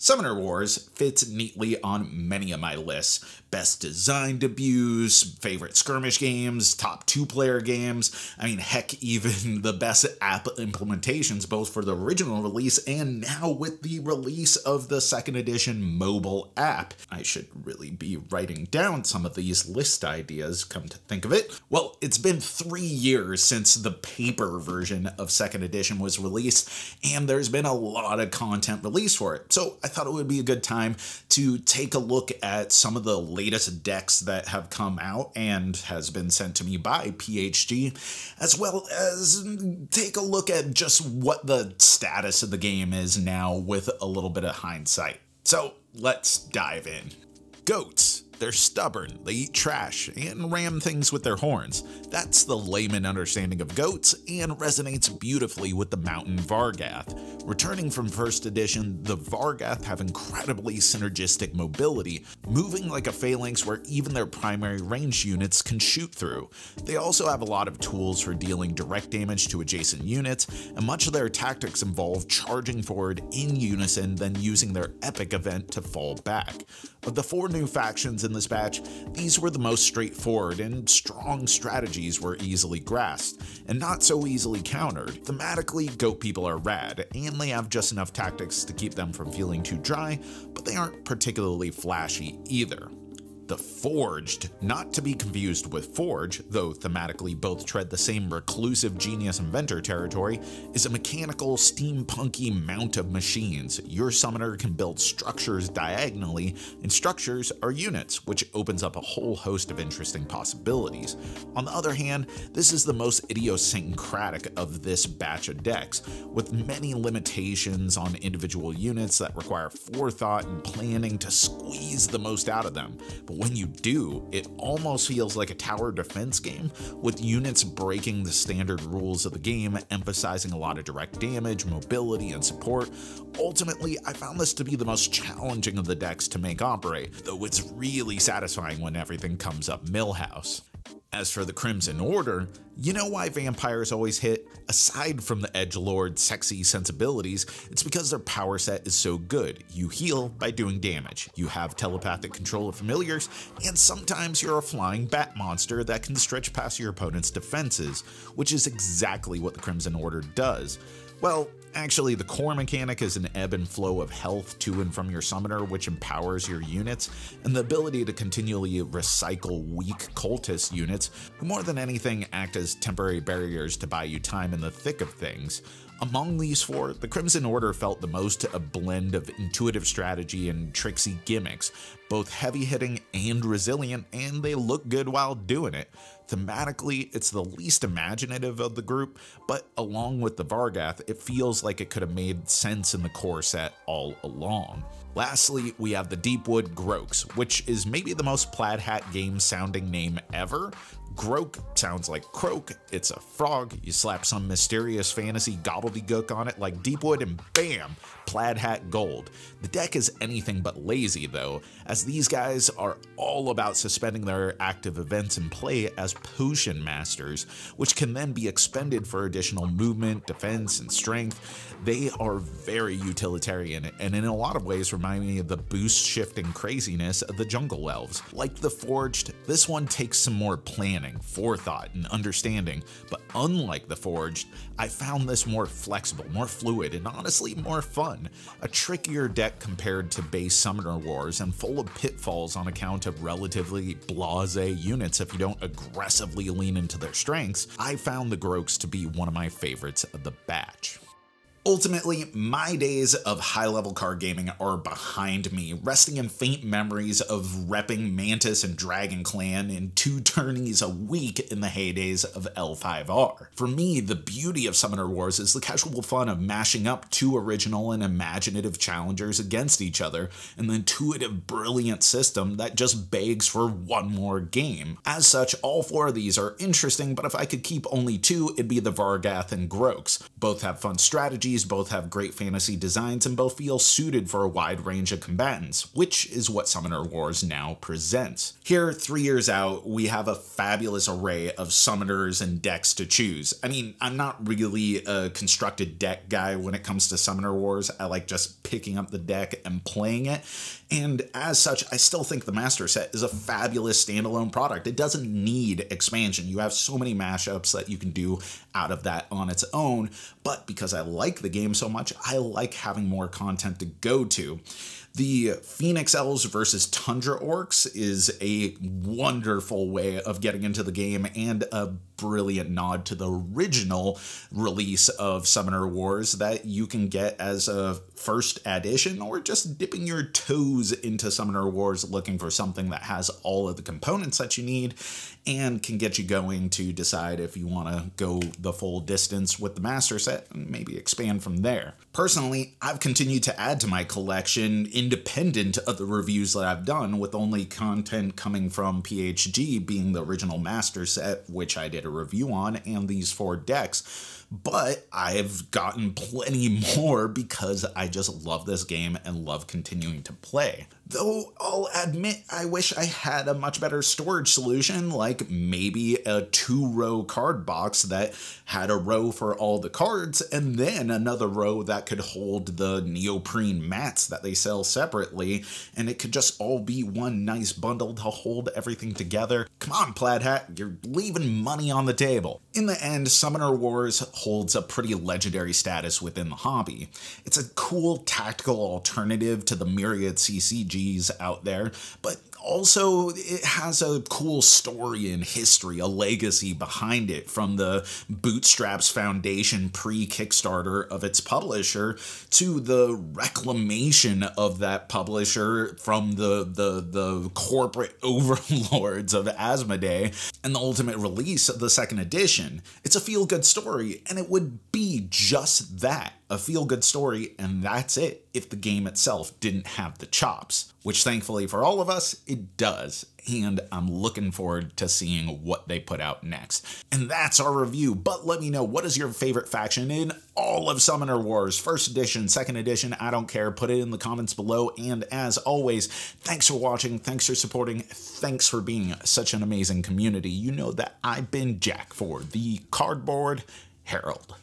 Summoner Wars fits neatly on many of my lists. Best design debuts, favorite skirmish games, top 2-player games, heck, even the best app implementations, both for the original release and now with the release of the 2nd edition mobile app. I should really be writing down some of these list ideas, come to think of it. Well, it's been 3 years since the paper version of 2nd edition was released, and there's been a lot of content released for it. So I thought it would be a good time to take a look at some of the latest decks that have come out and has been sent to me by PHG, as well as take a look at just what the status of the game is now with a little bit of hindsight. So let's dive in. Goats. They're stubborn, they eat trash, and ram things with their horns. That's the layman understanding of goats, and resonates beautifully with the mountain Vargath. Returning from 1st edition, the Vargath have incredibly synergistic mobility, moving like a phalanx where even their primary ranged units can shoot through. They also have a lot of tools for dealing direct damage to adjacent units, and much of their tactics involve charging forward in unison, then using their epic event to fall back. Of the 4 new factions in this batch, these were the most straightforward, and strong strategies were easily grasped, and not so easily countered. Thematically, goat people are rad, and they have just enough tactics to keep them from feeling too dry, but they aren't particularly flashy either. The Forged, not to be confused with Forge, though thematically both tread the same reclusive genius inventor territory, is a mechanical, steampunky mount of machines. Your summoner can build structures diagonally, and structures are units, which opens up a whole host of interesting possibilities. On the other hand, this is the most idiosyncratic of this batch of decks, with many limitations on individual units that require forethought and planning to squeeze the most out of them. But when you do, it almost feels like a tower defense game, with units breaking the standard rules of the game, emphasizing a lot of direct damage, mobility, and support. Ultimately, I found this to be the most challenging of the decks to make operate, though it's really satisfying when everything comes up Millhouse. As for the Crimson Order, you know why vampires always hit? Aside from the edgelord sexy sensibilities, it's because their power set is so good. You heal by doing damage, you have telepathic control of familiars, and sometimes you're a flying bat monster that can stretch past your opponent's defenses, which is exactly what the Crimson Order does. Well, actually, the core mechanic is an ebb and flow of health to and from your summoner, which empowers your units, and the ability to continually recycle weak cultist units, who more than anything act as temporary barriers to buy you time in the thick of things. Among these 4, the Crimson Order felt the most a blend of intuitive strategy and tricksy gimmicks, both heavy-hitting and resilient, and they look good while doing it. Thematically, it's the least imaginative of the group, but along with the Vargath, it feels like it could have made sense in the core set all along. Lastly, we have the Deepwood Groaks, which is maybe the most plaid hat game sounding name ever. Groak sounds like croak, it's a frog, you slap some mysterious fantasy gobbledygook on it like Deepwood and bam, plaid hat gold. The deck is anything but lazy though, as these guys are all about suspending their active events in play as potion masters, which can then be expended for additional movement, defense, and strength. They are very utilitarian, and in a lot of ways remind me of the boost shifting craziness of the Jungle Elves. Like the Forged, this one takes some more planning, forethought, and understanding, but unlike the Forged, I found this more flexible, more fluid, and honestly more fun. A trickier deck compared to base Summoner Wars, and full of pitfalls on account of relatively blasé units if you don't aggressively lean into their strengths. I found the Groaks to be one of my favorites of the batch. Ultimately, my days of high-level card gaming are behind me, resting in faint memories of repping Mantis and Dragon Clan in 2 tourneys a week in the heydays of L5R. For me, the beauty of Summoner Wars is the casual fun of mashing up 2 original and imaginative challengers against each other, and the intuitive, brilliant system that just begs for one more game. As such, all 4 of these are interesting, but if I could keep only 2, it'd be the Vargath and Groaks. Both have fun strategies TCGs both have great fantasy designs and both feel suited for a wide range of combatants, which is what Summoner Wars now presents. Here, 3 years out, we have a fabulous array of summoners and decks to choose. I mean, I'm not really a constructed deck guy when it comes to Summoner Wars. I like just picking up the deck and playing it. And as such, I still think the Master Set is a fabulous standalone product. It doesn't need expansion. You have so many mashups that you can do out of that on its own, but because I like the game so much, I like having more content to go to. The Phoenix Elves versus Tundra Orcs is a wonderful way of getting into the game and a brilliant nod to the original release of Summoner Wars that you can get as a first edition or just dipping your toes into Summoner Wars looking for something that has all of the components that you need and can get you going to decide if you want to go the full distance with the Master Set and maybe expand from there. Personally, I've continued to add to my collection independent of the reviews that I've done, with only content coming from PHG being the original Master Set, which I did a review on, and these 4 decks. But I've gotten plenty more because I just love this game and love continuing to play. Though I'll admit I wish I had a much better storage solution, like maybe a 2-row card box that had a row for all the cards and then another row that could hold the neoprene mats that they sell separately, and it could just all be one nice bundle to hold everything together. Come on, Plaid Hat, you're leaving money on the table. In the end, Summoner Wars holds a pretty legendary status within the hobby. It's a cool tactical alternative to the myriad CCGs out there, but also it has a cool story and history, a legacy behind it, from the bootstraps foundation pre-Kickstarter of its publisher to the reclamation of that publisher from the corporate overlords of Asmodee and the ultimate release of the 2nd edition. It's a feel-good story, and it would be just that, a feel-good story, and that's it if the game itself didn't have the chops, which thankfully for all of us, it does, and I'm looking forward to seeing what they put out next. And that's our review, but let me know, what is your favorite faction in all of Summoner Wars? 1st edition, 2nd edition, I don't care, put it in the comments below, and as always, thanks for watching, thanks for supporting, thanks for being such an amazing community. You know that I've been Jack for the Cardboard Herald.